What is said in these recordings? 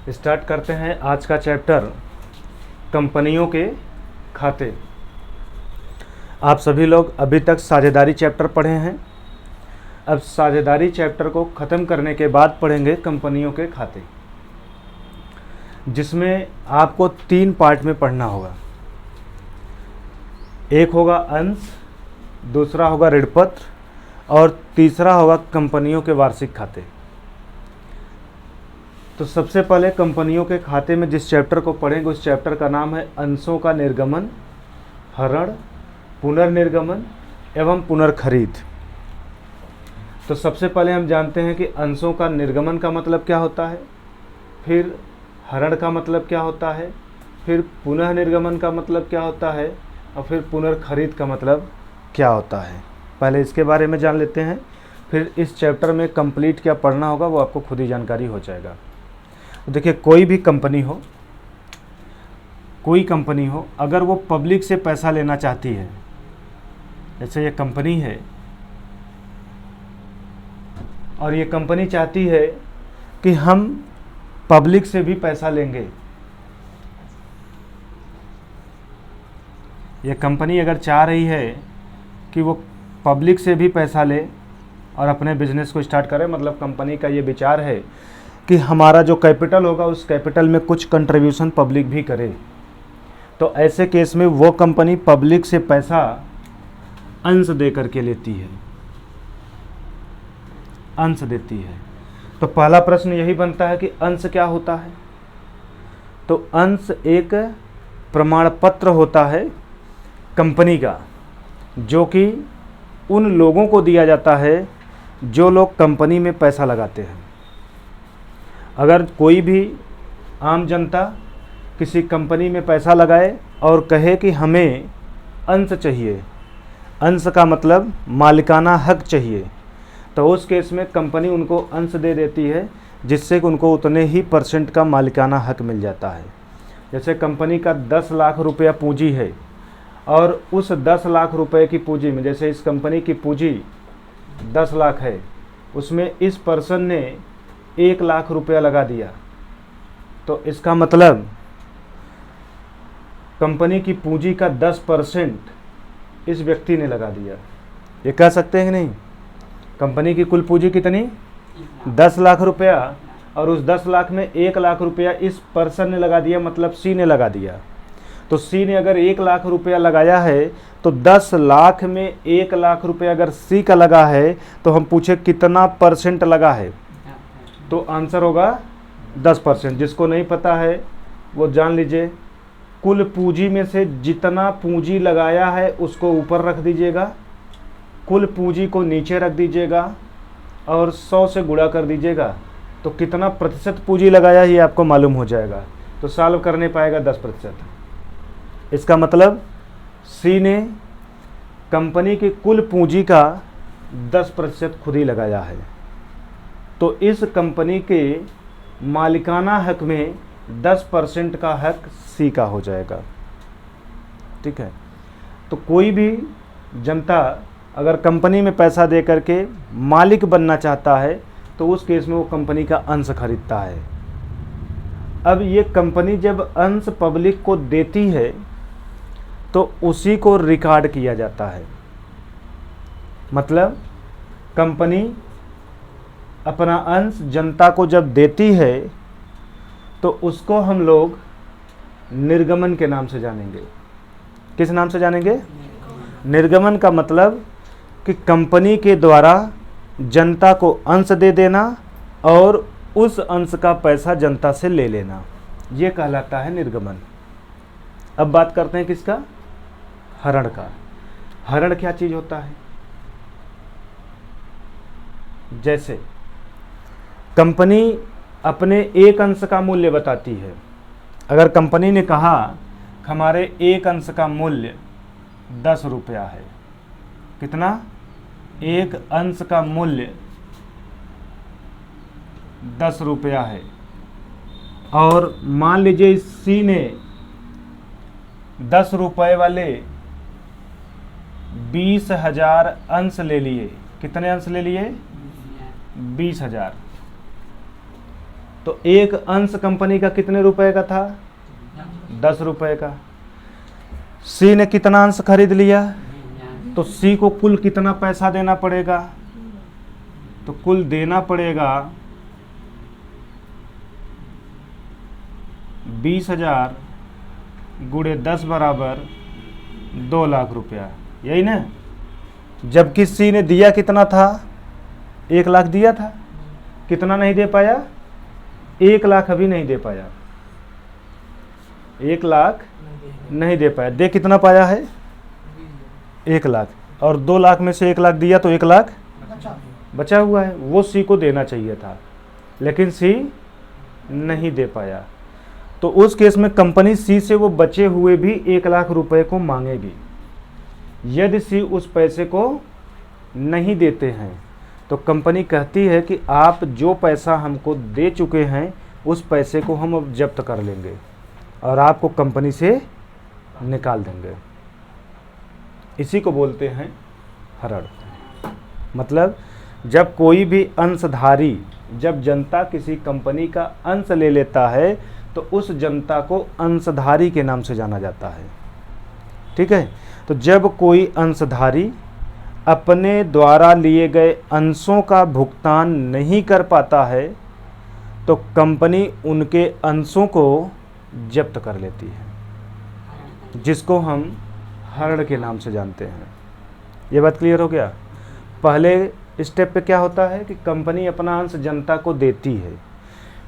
Start करते हैं आज का चैप्टर कंपनियों के खाते। आप सभी लोग अभी तक साझेदारी चैप्टर पढ़े हैं। अब साझेदारी चैप्टर को ख़त्म करने के बाद पढ़ेंगे कंपनियों के खाते, जिसमें आपको 3 पार्ट में पढ़ना होगा। एक होगा अंश, दूसरा होगा ऋणपत्र और तीसरा होगा कंपनियों के वार्षिक खाते। तो सबसे पहले कंपनियों के खाते में जिस चैप्टर को पढ़ेंगे उस चैप्टर का नाम है अंशों का निर्गमन, हरण, पुनर्निर्गमन एवं पुनर्खरीद। तो सबसे पहले हम जानते हैं कि अंशों का निर्गमन का मतलब क्या होता है, फिर हरण का मतलब क्या होता है, फिर पुनः निर्गमन का मतलब क्या होता है और फिर पुनर्खरीद का मतलब क्या होता है। पहले इसके बारे में जान लेते हैं, फिर इस चैप्टर में कंप्लीट क्या पढ़ना होगा वो आपको खुद ही जानकारी हो जाएगा। देखिए, कोई कंपनी हो अगर वो पब्लिक से पैसा लेना चाहती है, जैसे ये कंपनी है और ये कंपनी चाहती है कि हम पब्लिक से भी पैसा लेंगे। ये कंपनी अगर चाह रही है कि वो पब्लिक से भी पैसा ले और अपने बिजनेस को स्टार्ट करे, मतलब कंपनी का ये विचार है कि हमारा जो कैपिटल होगा उस कैपिटल में कुछ कंट्रीब्यूशन पब्लिक भी करे, तो ऐसे केस में वो कंपनी पब्लिक से पैसा अंश दे करके लेती है, अंश देती है। तो पहला प्रश्न यही बनता है कि अंश क्या होता है। तो अंश एक प्रमाण पत्र होता है कंपनी का, जो कि उन लोगों को दिया जाता है जो लोग कंपनी में पैसा लगाते हैं। अगर कोई भी आम जनता किसी कंपनी में पैसा लगाए और कहे कि हमें अंश चाहिए, अंश का मतलब मालिकाना हक चाहिए, तो उस केस में कंपनी उनको अंश दे देती है, जिससे कि उनको उतने ही % का मालिकाना हक मिल जाता है। जैसे कंपनी का 10 लाख रुपया पूंजी है और उस 10 लाख रुपए की पूंजी में, जैसे इस कंपनी की पूंजी 10 लाख है, उसमें इस पर्सन ने 1 लाख रुपया लगा दिया, तो इसका मतलब कंपनी की पूंजी का 10% इस व्यक्ति ने लगा दिया। ये कह सकते हैं नहीं, कंपनी की कुल पूंजी कितनी 10 लाख रुपया और उस 10 लाख में 1 लाख रुपया इस पर्सन ने लगा दिया, मतलब सी ने लगा दिया। तो सी ने अगर 1 लाख रुपया लगाया है तो 10 लाख में 1 लाख रुपया अगर सी का लगा है तो हम पूछे कितना % लगा है, तो आंसर होगा 10%। जिसको नहीं पता है वो जान लीजिए, कुल पूंजी में से जितना पूंजी लगाया है उसको ऊपर रख दीजिएगा, कुल पूंजी को नीचे रख दीजिएगा और 100 से गुणा कर दीजिएगा, तो कितना प्रतिशत पूंजी लगाया ये आपको मालूम हो जाएगा। तो सॉल्व करने पाएगा 10%। इसका मतलब सी ने कंपनी की कुल पूंजी का 10% खुद ही लगाया है, तो इस कंपनी के मालिकाना हक में 10% का हक सी का हो जाएगा। ठीक है। तो कोई भी जनता अगर कंपनी में पैसा दे करके मालिक बनना चाहता है तो उस केस में वो कंपनी का अंश खरीदता है। अब ये कंपनी जब अंश पब्लिक को देती है तो उसी को रिकॉर्ड किया जाता है। मतलब कंपनी अपना अंश जनता को जब देती है तो उसको हम लोग निर्गमन के नाम से जानेंगे। किस नाम से जानेंगे? निर्गमन का मतलब कि कंपनी के द्वारा जनता को अंश दे देना और उस अंश का पैसा जनता से ले लेना, ये कहलाता है निर्गमन। अब बात करते हैं किसका? हरण का। हरण क्या चीज होता है? जैसे कंपनी अपने एक अंश का मूल्य बताती है। अगर कंपनी ने कहा हमारे एक अंश का मूल्य 10 रुपया है, कितना? एक अंश का मूल्य 10 रुपया है, और मान लीजिए सी ने 10 रुपए वाले 20,000 अंश ले लिए। कितने अंश ले लिए? 20,000। तो एक अंश कंपनी का कितने रुपए का था? 10 रुपए का। सी ने कितना अंश खरीद लिया? तो सी को कुल कितना पैसा देना पड़ेगा? तो कुल देना पड़ेगा 20,000 गुणे 10 बराबर 2 लाख रुपया, यही ना। जबकि सी ने दिया कितना था? 1 लाख दिया था। कितना नहीं दे पाया? 1 लाख अभी नहीं दे पाया, 1 लाख नहीं दे पाया। दे कितना पाया है? 1 लाख। और 2 लाख में से 1 लाख दिया तो 1 लाख बचा हुआ है, वो सी को देना चाहिए था, लेकिन सी नहीं दे पाया। तो उस केस में कंपनी सी से वो बचे हुए भी 1 लाख रुपए को मांगेगी। यदि सी उस पैसे को नहीं देते हैं तो कंपनी कहती है कि आप जो पैसा हमको दे चुके हैं उस पैसे को हम अब जब्त कर लेंगे और आपको कंपनी से निकाल देंगे। इसी को बोलते हैं हरण। मतलब जब कोई भी अंशधारी, जब जनता किसी कंपनी का अंश ले लेता है तो उस जनता को अंशधारी के नाम से जाना जाता है। ठीक है। तो जब कोई अंशधारी अपने द्वारा लिए गए अंशों का भुगतान नहीं कर पाता है तो कंपनी उनके अंशों को जब्त कर लेती है, जिसको हम हरण के नाम से जानते हैं। ये बात क्लियर हो गया? पहले स्टेप पे क्या होता है कि कंपनी अपना अंश जनता को देती है,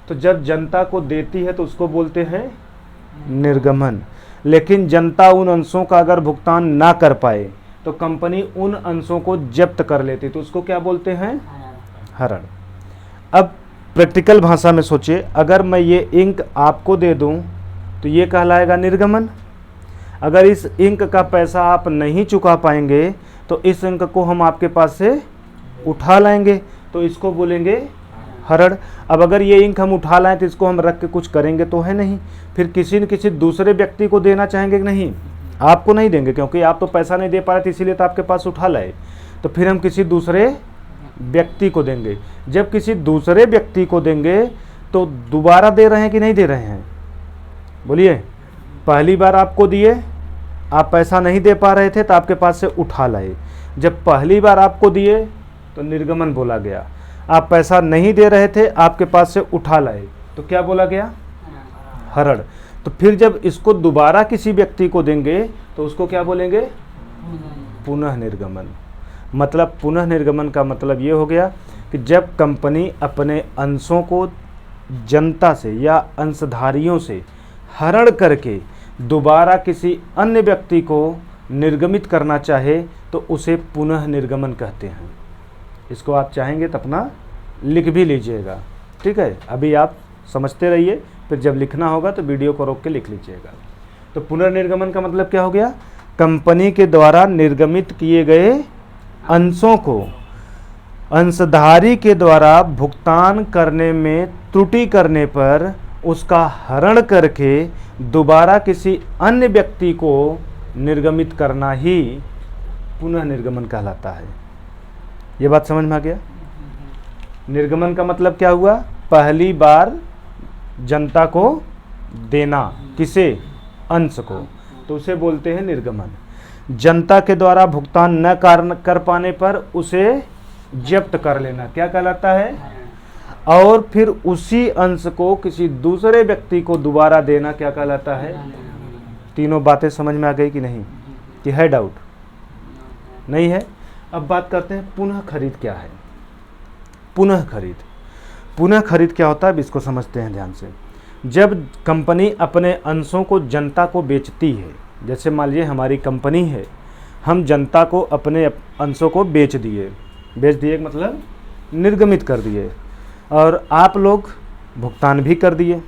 तो जब जनता को देती है तो उसको बोलते हैं निर्गमन। लेकिन जनता उन अंशों का अगर भुगतान ना कर पाए तो कंपनी उन अंशों को जब्त कर लेती, तो उसको क्या बोलते हैं? हरण। अब प्रैक्टिकल भाषा में सोचिए, अगर मैं ये इंक आपको दे दूं तो ये कहलाएगा निर्गमन। अगर इस इंक का पैसा आप नहीं चुका पाएंगे तो इस इंक को हम आपके पास से उठा लाएंगे, तो इसको बोलेंगे हरण। अब अगर ये इंक हम उठा लाएं तो इसको हम रख के कुछ करेंगे तो है नहीं, फिर किसी न किसी दूसरे व्यक्ति को देना चाहेंगे कि नहीं? आपको नहीं देंगे, क्योंकि आप तो पैसा नहीं दे पा रहे थे इसीलिए तो आपके पास उठा लाए। तो फिर हम किसी दूसरे व्यक्ति को देंगे। जब किसी दूसरे व्यक्ति को देंगे तो दोबारा दे रहे हैं कि नहीं दे रहे हैं? बोलिए। पहली बार आपको दिए, आप पैसा नहीं दे पा रहे थे तो आपके पास से उठा लाए। जब पहली बार आपको दिए तो निर्गमन बोला गया। आप पैसा नहीं दे रहे थे, आपके पास से उठा लाए, तो क्या बोला गया? हरण। तो फिर जब इसको दोबारा किसी व्यक्ति को देंगे तो उसको क्या बोलेंगे? पुनः निर्गमन। मतलब पुनः निर्गमन का मतलब ये हो गया कि जब कंपनी अपने अंशों को जनता से या अंशधारियों से हरण करके दोबारा किसी अन्य व्यक्ति को निर्गमित करना चाहे तो उसे पुनः निर्गमन कहते हैं। इसको आप चाहेंगे तो अपना लिख भी लीजिएगा। ठीक है, अभी आप समझते रहिए, फिर जब लिखना होगा तो वीडियो को रोक के लिख लीजिएगा। तो पुनर्निर्गमन का मतलब क्या हो गया? कंपनी के द्वारा निर्गमित किए गए अंशों को अंशधारी के द्वारा भुगतान करने में त्रुटि करने पर उसका हरण करके दोबारा किसी अन्य व्यक्ति को निर्गमित करना ही पुनः निर्गमन कहलाता है। ये बात समझ में आ गया? निर्गमन का मतलब क्या हुआ? पहली बार जनता को देना, किसे? अंश को, तो उसे बोलते हैं निर्गमन। जनता के द्वारा भुगतान न कर पाने पर उसे जब्त कर लेना क्या कहलाता है? और फिर उसी अंश को किसी दूसरे व्यक्ति को दोबारा देना क्या कहलाता है? तीनों बातें समझ में आ गई कि नहीं? कि है डाउट? नहीं है? अब बात करते हैं पुनः खरीद क्या है। पुनः खरीद, पुनः खरीद क्या होता है अब इसको समझते हैं ध्यान से। जब कंपनी अपने अंशों को जनता को बेचती है, जैसे मान लीजिए हमारी कंपनी है, हम जनता को अपने अंशों को बेच दिए मतलब निर्गमित कर दिए, और आप लोग भुगतान भी कर दिए।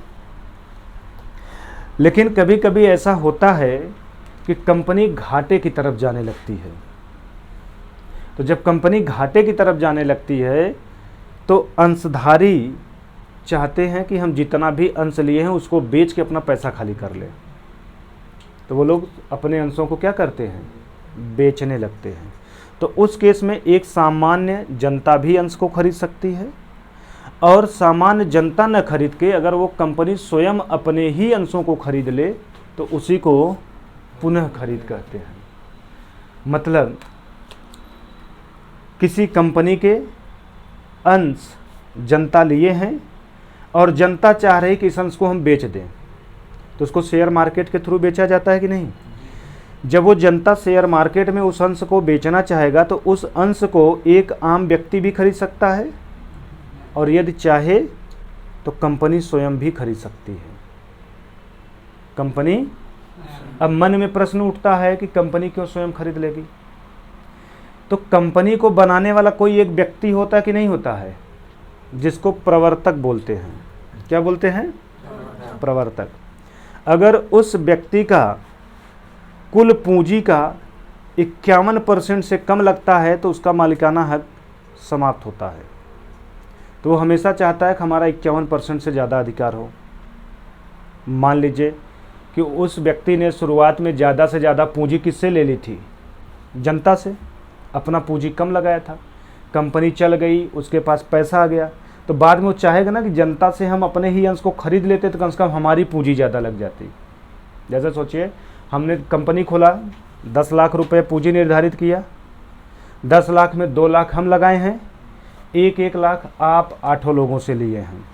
लेकिन कभी कभी ऐसा होता है कि कंपनी घाटे की तरफ जाने लगती है। तो जब कंपनी घाटे की तरफ जाने लगती है तो अंशधारी चाहते हैं कि हम जितना भी अंश लिए हैं उसको बेच के अपना पैसा खाली कर लें, तो वो लोग अपने अंशों को क्या करते हैं? बेचने लगते हैं। तो उस केस में एक सामान्य जनता भी अंश को खरीद सकती है और सामान्य जनता न खरीद के अगर वो कंपनी स्वयं अपने ही अंशों को खरीद ले तो उसी को पुनः खरीद कहते हैं। मतलब किसी कंपनी के अंश जनता लिए हैं और जनता चाह रही कि इस अंश को हम बेच दें, तो उसको शेयर मार्केट के थ्रू बेचा जाता है कि नहीं। जब वो जनता शेयर मार्केट में उस अंश को बेचना चाहेगा तो उस अंश को एक आम व्यक्ति भी खरीद सकता है और यदि चाहे तो कंपनी स्वयं भी खरीद सकती है। कंपनी, अब मन में प्रश्न उठता है कि कंपनी क्यों स्वयं खरीद लेगी? तो कंपनी को बनाने वाला कोई एक व्यक्ति होता है कि नहीं होता है, जिसको प्रवर्तक बोलते हैं। क्या बोलते हैं? प्रवर्तक। अगर उस व्यक्ति का कुल पूंजी का 51% से कम लगता है तो उसका मालिकाना हक समाप्त होता है। तो वो हमेशा चाहता है कि हमारा 51% से ज़्यादा अधिकार हो। मान लीजिए कि उस व्यक्ति ने शुरुआत में ज़्यादा से ज़्यादा पूंजी किससे ले ली थी? जनता से। अपना पूंजी कम लगाया था, कंपनी चल गई, उसके पास पैसा आ गया, तो बाद में वो चाहेगा ना कि जनता से हम अपने ही अंश को खरीद लेते तो कम से कम हमारी पूंजी ज़्यादा लग जाती। जैसे सोचिए, हमने कंपनी खोला, 10 लाख रुपए पूंजी निर्धारित किया, 10 लाख में 2 लाख हम लगाए हैं, 1 लाख आप 8 लोगों से लिए हैं।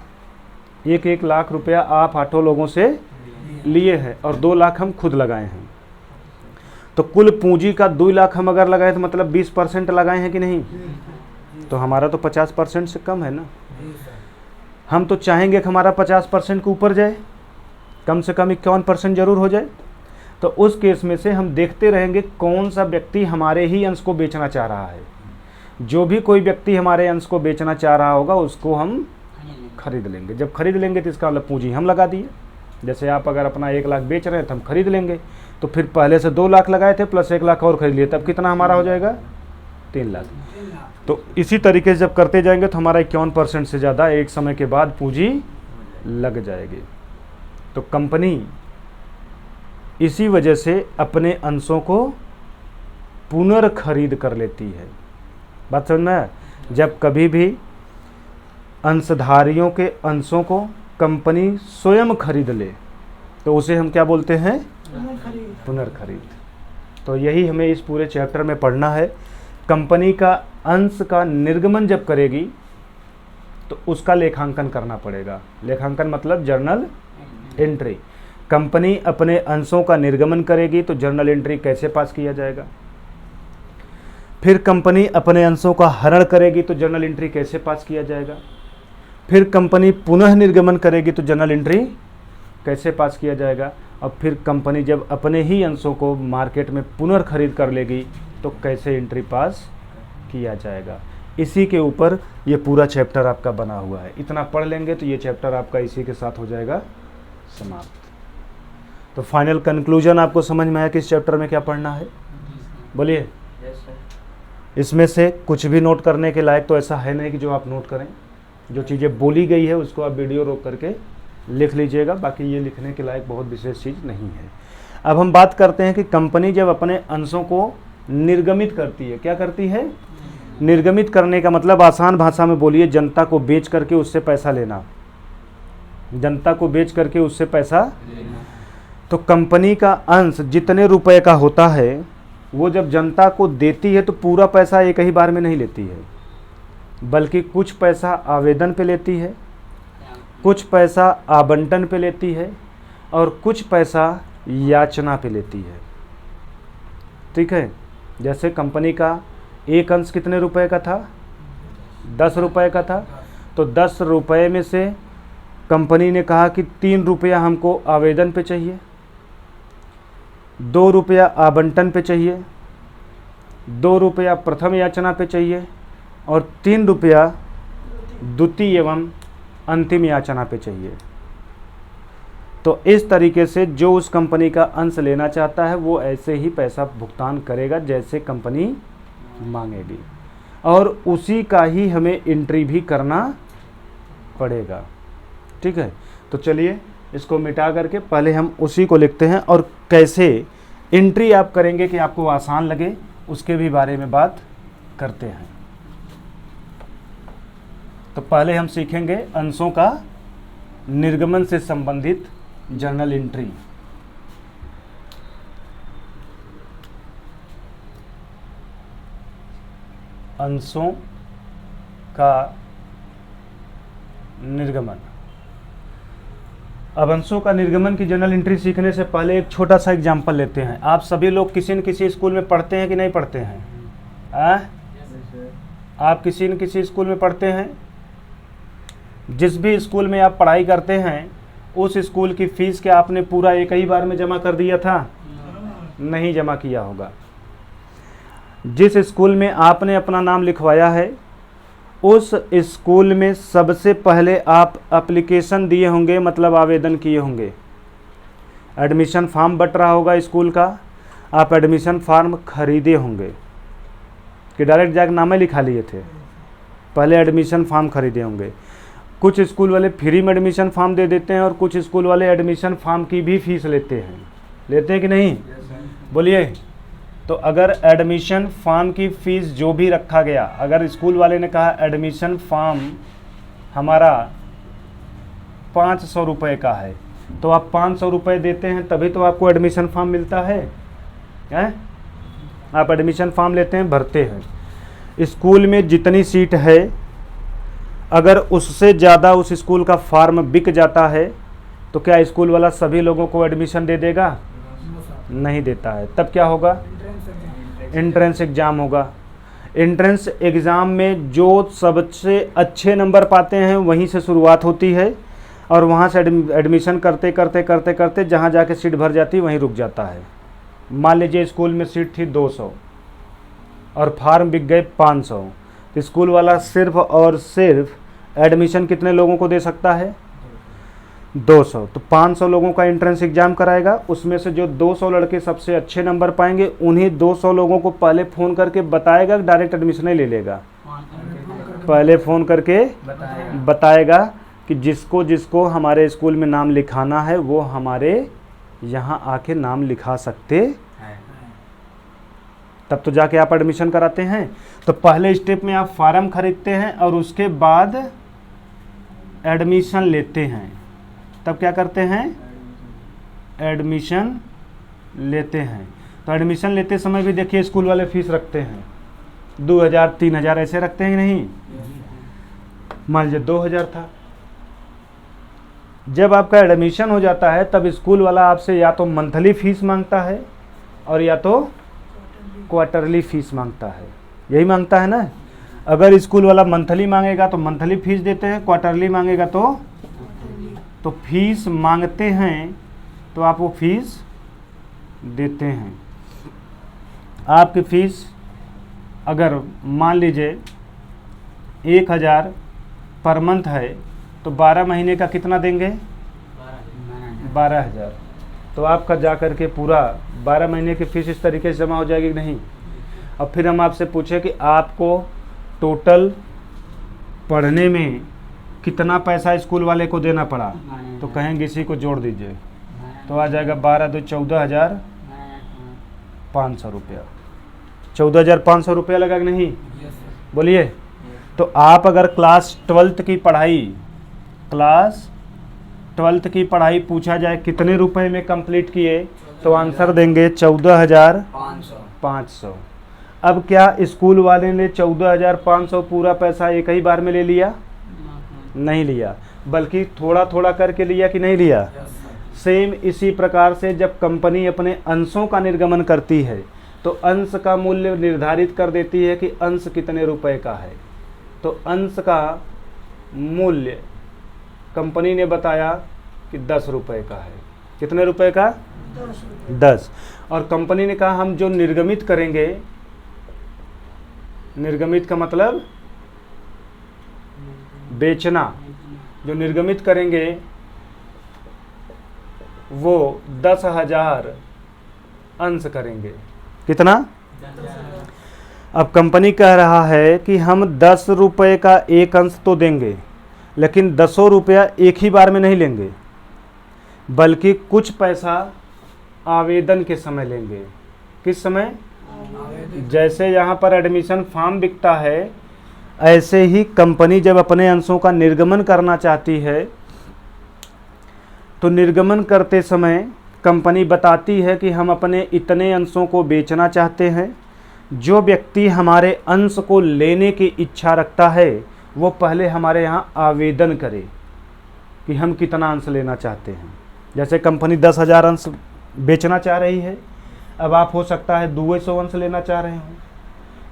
1 लाख रुपया आप 8 लोगों से लिए हैं और 2 लाख हम खुद लगाए हैं। तो कुल पूंजी का 2 लाख हम अगर लगाए तो मतलब 20% लगाए हैं कि नहीं? तो हमारा तो 50% से कम है ना। हम तो चाहेंगे कि हमारा 50% के ऊपर जाए, कम से कम 51% जरूर हो जाए। तो उस केस में से हम देखते रहेंगे कौन सा व्यक्ति हमारे ही अंश को बेचना चाह रहा है। जो भी कोई व्यक्ति हमारे अंश को बेचना चाह रहा होगा उसको हम खरीद लेंगे। जब खरीद लेंगे तो इसका मतलब पूंजी हम लगा दिए। जैसे आप अगर अपना 1 लाख बेच रहे हैं तो हम खरीद लेंगे, तो फिर पहले से 2 लाख लगाए थे प्लस 1 लाख और खरीद लिए, तब कितना हमारा हो जाएगा? 3 लाख। तो इसी तरीके से जब करते जाएंगे तो हमारा 51% से ज़्यादा एक समय के बाद पूंजी लग जाएगी। तो कंपनी इसी वजह से अपने अंशों को पुनर्खरीद कर लेती है। बात समझ में आया? जब कभी भी अंशधारियों के अंशों को कंपनी स्वयं खरीद ले तो उसे हम क्या बोलते हैं? पुनर्खरीद। तो यही हमें इस पूरे चैप्टर में पढ़ना है। कंपनी का अंश का निर्गमन जब करेगी तो उसका लेखांकन करना पड़ेगा। लेखांकन मतलब जर्नल एंट्री। कंपनी अपने अंशों का निर्गमन करेगी तो जर्नल एंट्री कैसे पास किया जाएगा। फिर कंपनी अपने अंशों का हरण करेगी तो जर्नल एंट्री कैसे पास किया जाएगा। फिर कंपनी पुनः निर्गमन करेगी तो जर्नल एंट्री कैसे पास किया जाएगा। और फिर कंपनी जब अपने ही अंशों को मार्केट में पुनर्खरीद कर लेगी तो कैसे एंट्री पास किया जाएगा। इसी के ऊपर ये पूरा चैप्टर आपका बना हुआ है। इतना पढ़ लेंगे तो ये चैप्टर आपका इसी के साथ हो जाएगा समाप्त। तो फाइनल कंक्लूजन आपको समझ में आया कि इस चैप्टर में क्या पढ़ना है? बोलिए। इसमें से कुछ भी नोट करने के लायक तो ऐसा है नहीं कि जो आप नोट करें। जो चीज़ें बोली गई है उसको आप वीडियो रोक करके लिख लीजिएगा, बाकी ये लिखने के लायक बहुत विशेष चीज़ नहीं है। अब हम बात करते हैं कि कंपनी जब अपने अंशों को निर्गमित करती है, क्या करती है? निर्गमित करने का मतलब आसान भाषा में बोलिए, जनता को बेच करके उससे पैसा लेना। जनता को बेच करके उससे पैसा लेना। तो कंपनी का अंश जितने रुपए का होता है वो जब जनता को देती है तो पूरा पैसा एक ही बार में नहीं लेती है, बल्कि कुछ पैसा आवेदन पे लेती है, कुछ पैसा आवंटन पे लेती है और कुछ पैसा याचना पे लेती है। ठीक है। जैसे कंपनी का एक अंश कितने रुपए का था? 10 रुपए का था। तो 10 रुपए में से कंपनी ने कहा कि 3 रुपया हमको आवेदन पे चाहिए, 2 रुपया आवंटन पे चाहिए, 2 रुपया प्रथम याचना पे चाहिए और 3 रुपया द्वितीय एवं अंतिम याचना पे चाहिए। तो इस तरीके से जो उस कंपनी का अंश लेना चाहता है वो ऐसे ही पैसा भुगतान करेगा जैसे कंपनी मांगेगी, और उसी का ही हमें एंट्री भी करना पड़ेगा। ठीक है। तो चलिए इसको मिटा करके पहले हम उसी को लिखते हैं और कैसे एंट्री आप करेंगे कि आपको आसान लगे उसके भी बारे में बात करते हैं। तो पहले हम सीखेंगे अंशों का निर्गमन से संबंधित जर्नल एंट्री। अंशों का निर्गमन। अब अंशों का निर्गमन की जर्नल एंट्री सीखने से पहले एक छोटा सा एग्जाम्पल लेते हैं। आप सभी लोग किसी न किसी स्कूल में पढ़ते हैं कि नहीं पढ़ते हैं? आप किसी न किसी स्कूल में पढ़ते हैं। जिस भी स्कूल में आप पढ़ाई करते हैं उस स्कूल की फीस क्या आपने पूरा एक ही बार में जमा कर दिया था? नहीं जमा किया होगा। जिस स्कूल में आपने अपना नाम लिखवाया है उस स्कूल में सबसे पहले आप एप्लीकेशन दिए होंगे, मतलब आवेदन किए होंगे। एडमिशन फॉर्म बट रहा होगा स्कूल का, आप एडमिशन फॉर्म खरीदे होंगे कि डायरेक्ट जाकर नाम ही लिखा लिए थे? पहले एडमिशन फॉर्म खरीदे होंगे। कुछ स्कूल वाले फ्री में एडमिशन फॉर्म दे देते हैं और कुछ स्कूल वाले एडमिशन फॉर्म की भी फीस लेते हैं कि नहीं? बोलिए। तो अगर एडमिशन फॉर्म की फ़ीस जो भी रखा गया, अगर स्कूल वाले ने कहा एडमिशन फॉर्म हमारा 500 रुपये का है, तो आप 500 रुपये देते हैं तभी तो आपको एडमिशन फॉर्म मिलता है। आप एडमिशन फॉर्म लेते हैं, भरते हैं। स्कूल में जितनी सीट है अगर उससे ज़्यादा उस स्कूल का फॉर्म बिक जाता है तो क्या स्कूल वाला सभी लोगों को एडमिशन दे देगा? नहीं देता है। तब क्या होगा? एंट्रेंस एग्ज़ाम होगा। एंट्रेंस एग्ज़ाम में जो सबसे अच्छे नंबर पाते हैं वहीं से शुरुआत होती है और वहाँ से एडमिशन करते करते करते करते जहाँ जाके सीट भर जाती है वहीं रुक जाता है। मान लीजिए स्कूल में सीट थी 200 और फार्म बिक गए 500, तो स्कूल वाला सिर्फ और सिर्फ एडमिशन कितने लोगों को दे सकता है? 200। तो 500 लोगों का एंट्रेंस एग्ज़ाम कराएगा, उसमें से जो 200 लड़के सबसे अच्छे नंबर पाएंगे उन्हीं 200 लोगों को पहले फ़ोन करके बताएगा, डायरेक्ट एडमिशन ही ले लेगा। पहले फ़ोन करके बताएगा कि जिसको जिसको हमारे स्कूल में नाम लिखाना है वो हमारे यहाँ आके नाम लिखा सकते हैं, तब तो जाके आप एडमिशन कराते हैं। तो पहले स्टेप में आप फार्म खरीदते हैं और उसके बाद एडमिशन लेते हैं। तब क्या करते हैं? एडमिशन लेते हैं। तो एडमिशन लेते समय भी देखिए स्कूल वाले फीस रखते हैं 2000 3000 ऐसे रखते हैं कि नहीं? मान लीजिए 2000 था। जब आपका एडमिशन हो जाता है तब स्कूल वाला आपसे या तो मंथली फीस मांगता है और या तो क्वार्टरली फीस मांगता है। यही मांगता है ना। अगर स्कूल वाला मंथली मांगेगा तो मंथली फीस देते हैं, क्वार्टरली मांगेगा तो फीस मांगते हैं तो आप वो फीस देते हैं। आपकी फ़ीस अगर मान लीजिए 1000 पर मंथ है तो 12 महीने का कितना देंगे? 12,000। तो आपका जा कर के पूरा 12 महीने की फ़ीस इस तरीके से जमा हो जाएगी कि नहीं? अब फिर हम आपसे पूछे कि आपको टोटल पढ़ने में कितना पैसा स्कूल वाले को देना पड़ा, तो कहेंगे इसी को जोड़ दीजिए तो आ जाएगा 12 2 14,500 रुपया। 14,500 रुपया लगा कि नहीं? बोलिए। तो आप अगर क्लास 12th की पढ़ाई पूछा जाए कितने रुपए में कंप्लीट किए तो आंसर देंगे 14,500। अब क्या स्कूल वाले ने 14,500 पूरा पैसा एक ही बार में ले लिया? नहीं लिया, बल्कि थोड़ा थोड़ा करके लिया कि नहीं लिया? सेम इसी प्रकार से जब कंपनी अपने अंशों का निर्गमन करती है तो अंश का मूल्य निर्धारित कर देती है कि अंश कितने रुपए का है। तो अंश का मूल्य कंपनी ने बताया कि 10 रुपए का है। कितने रुपए का? 10। और कंपनी ने कहा हम जो निर्गमित करेंगे, निर्गमित का मतलब बेचना, जो निर्गमित करेंगे वो 10,000 अंश करेंगे। कितना? अब कंपनी कह रहा है कि हम 10 रुपये का एक अंश तो देंगे, लेकिन 10 रुपया एक ही बार में नहीं लेंगे, बल्कि कुछ पैसा आवेदन के समय लेंगे। किस समय? जैसे यहाँ पर एडमिशन फॉर्म बिकता है, ऐसे ही कंपनी जब अपने अंशों का निर्गमन करना चाहती है तो निर्गमन करते समय कंपनी बताती है कि हम अपने इतने अंशों को बेचना चाहते हैं। जो व्यक्ति हमारे अंश को लेने की इच्छा रखता है वो पहले हमारे यहाँ आवेदन करे कि हम कितना अंश लेना चाहते हैं। जैसे कंपनी 10,000 अंश बेचना चाह रही है, अब आप हो सकता है 200 अंश लेना चाह रहे हो,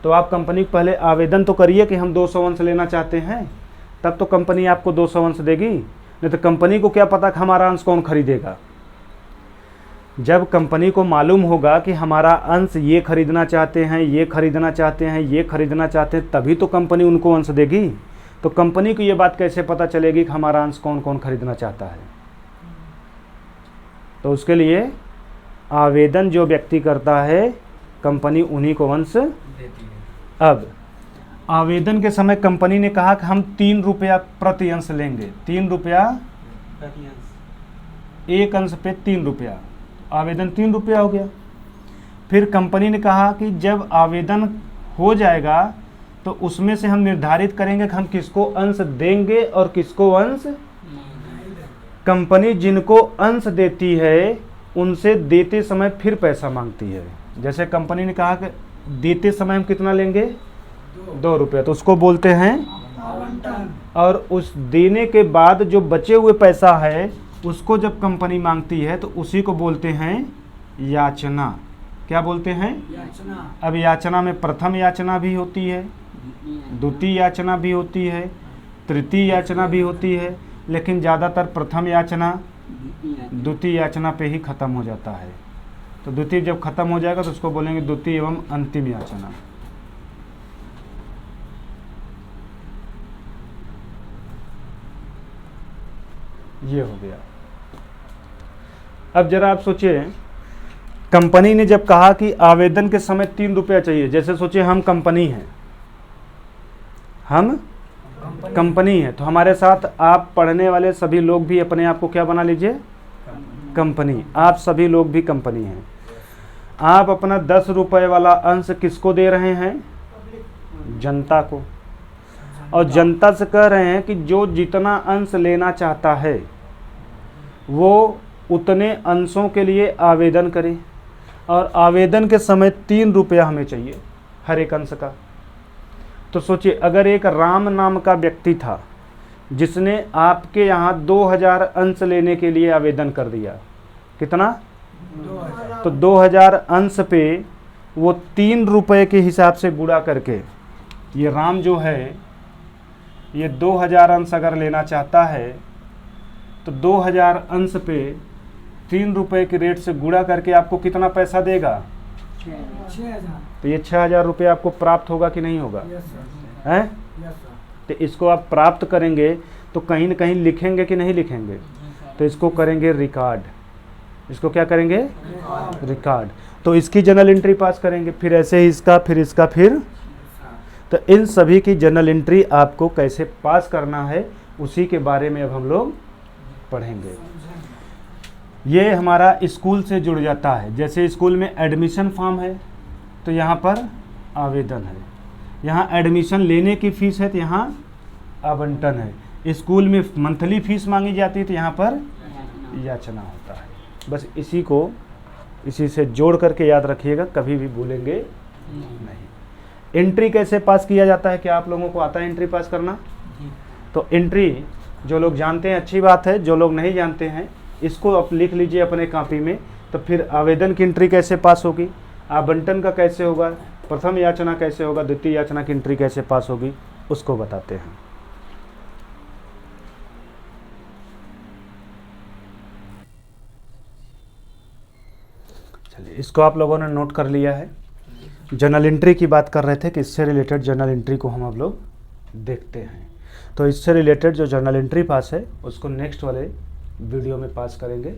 तो आप कंपनी को पहले आवेदन तो करिए कि हम 200 अंश लेना चाहते हैं, तब तो कंपनी आपको 200 अंश देगी। नहीं तो कंपनी को क्या पता कि हमारा अंश कौन खरीदेगा। जब कंपनी को मालूम होगा कि हमारा अंश ये खरीदना चाहते हैं, ये खरीदना चाहते हैं, ये खरीदना चाहते हैं, तभी तो कंपनी उनको अंश देगी। तो कंपनी को ये बात कैसे पता चलेगी कि हमारा अंश कौन कौन खरीदना चाहता है। तो उसके लिए आवेदन जो व्यक्ति करता है कंपनी उन्हीं को अंश देती है। अब आवेदन के समय कंपनी ने कहा कि हम 3 रुपया प्रति अंश लेंगे। 3 रुपया प्रति अंश, एक अंश पे 3 रुपया, आवेदन 3 रुपया हो गया। फिर कंपनी ने कहा कि जब आवेदन हो जाएगा तो उसमें से हम निर्धारित करेंगे कि हम किसको अंश देंगे और किसको अंश। कंपनी जिनको अंश देती है उनसे देते समय फिर पैसा मांगती है। जैसे कंपनी ने कहा कि देते समय हम कितना लेंगे, 2 रुपये, तो उसको बोलते हैं आवंटन। और उस देने के बाद जो बचे हुए पैसा है उसको जब कंपनी मांगती है तो उसी को बोलते हैं याचना। क्या बोलते हैं, याचना। अब याचना में प्रथम याचना भी होती है, द्वितीय याचना भी होती है, तृतीय याचना भी होती है, लेकिन ज़्यादातर प्रथम याचना द्वितीय याचना पे ही ख़त्म हो जाता है। तो द्वितीय जब ख़त्म हो जाएगा तो उसको बोलेंगे द्वितीय एवं अंतिम याचना। ये हो गया। अब जरा आप सोचिए, कंपनी ने जब कहा कि आवेदन के समय 3 रुपया चाहिए, जैसे सोचिए हम कंपनी हैं, हम कंपनी है, तो हमारे साथ आप पढ़ने वाले सभी लोग भी अपने आप को क्या बना लीजिए, कंपनी। आप सभी लोग भी कंपनी हैं। आप अपना 10 रुपये वाला अंश किसको दे रहे हैं, जनता को। और जनता से कह रहे हैं कि जो जितना अंश लेना चाहता है वो उतने अंशों के लिए आवेदन करे। और आवेदन के समय 3 रुपया हमें चाहिए हर एक अंश का। तो सोचिए, अगर एक राम नाम का व्यक्ति था जिसने आपके यहाँ 2000 अंश लेने के लिए आवेदन कर दिया, कितना, 2000। तो 2000 अंश पे वो 3 रुपये के हिसाब से गुणा करके, ये राम जो है ये 2000 अंश अगर लेना चाहता है तो 2000 अंश पे 3 रुपये के रेट से गुणा करके आपको कितना पैसा देगा, 6000। तो ये 6000 रुपये आपको प्राप्त होगा कि नहीं होगा, हैं? तो इसको आप प्राप्त करेंगे तो कहीं न कहीं लिखेंगे कि नहीं लिखेंगे, तो इसको करेंगे रिकॉर्ड। इसको क्या करेंगे, रिकॉर्ड। तो इसकी जर्नल एंट्री पास करेंगे, फिर ऐसे ही इसका, फिर इसका, फिर। तो इन सभी की जर्नल एंट्री आपको कैसे पास करना है उसी के बारे में अब हम लोग पढ़ेंगे। ये हमारा स्कूल से जुड़ जाता है। जैसे स्कूल में एडमिशन फॉर्म है तो यहाँ पर आवेदन है, यहाँ एडमिशन लेने की फ़ीस है तो यहाँ आवंटन है। स्कूल में मंथली फ़ीस मांगी जाती है तो यहाँ पर याचना होता है। बस इसी से जोड़ करके याद रखिएगा, कभी भी भूलेंगे नहीं। एंट्री कैसे पास किया जाता है, क्या आप लोगों को आता है एंट्री पास करना? तो एंट्री जो लोग जानते हैं अच्छी बात है, जो लोग नहीं जानते हैं इसको आप लिख लीजिए अपने कॉपी में। तो फिर आवेदन की एंट्री कैसे पास होगी, आवंटन का कैसे होगा, प्रथम याचना कैसे होगा, द्वितीय याचना की एंट्री कैसे पास होगी, उसको बताते हैं। चलिए, इसको आप लोगों ने नोट कर लिया है। जर्नल एंट्री की बात कर रहे थे कि इससे रिलेटेड जर्नल एंट्री को हम अब लोग देखते हैं। तो इससे रिलेटेड जो जर्नल एंट्री पास है उसको नेक्स्ट वाले वीडियो में पास करेंगे।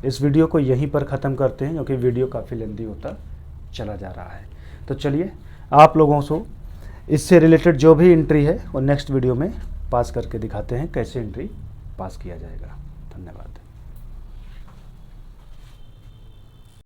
इस वीडियो को यहीं पर ख़त्म करते हैं क्योंकि वीडियो काफ़ी लेंदी होता चला जा रहा है। तो चलिए, आप लोगों को इससे रिलेटेड जो भी एंट्री है वो नेक्स्ट वीडियो में पास करके दिखाते हैं कैसे एंट्री पास किया जाएगा। धन्यवाद।